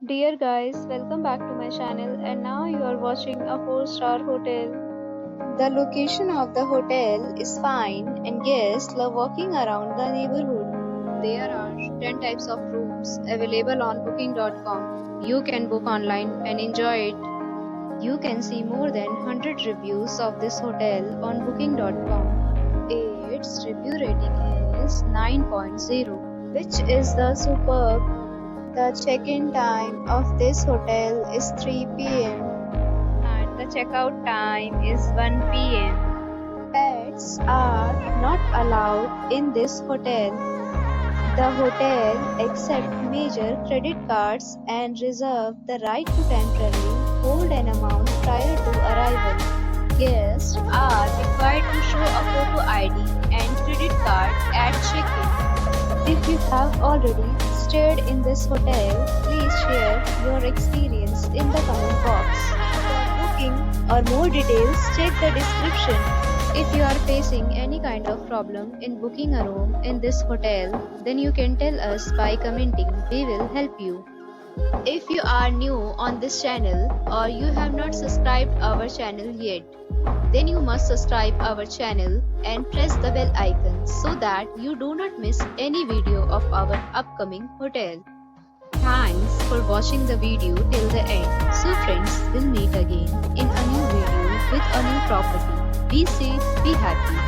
Dear guys, welcome back to my channel and now you are watching a 4-star hotel. The location of the hotel is fine and guests love walking around the neighborhood. There are 10 types of rooms available on booking.com. You can book online and enjoy it. You can see more than 100 reviews of this hotel on booking.com. Its review rating is 9.0, which is the superb. The check-in time of this hotel is 3 p.m. and the checkout time is 1 p.m. Pets are not allowed in this hotel. The hotel accepts major credit cards and reserves the right to temporarily hold an amount prior to arrival. Guests are required to show a photo ID and credit card at check-in. If you have already stayed in this hotel, please share your experience in the comment box. For booking or more details, check the description. If you are facing any kind of problem in booking a room in this hotel, then you can tell us by commenting. We will help you. If you are new on this channel or you have not subscribed our channel yet, then you must subscribe our channel and press the bell icon so that you do not miss any video of our upcoming hotel. Thanks for watching the video till the end. So friends, we'll meet again in a new video with a new property. Be safe, be happy.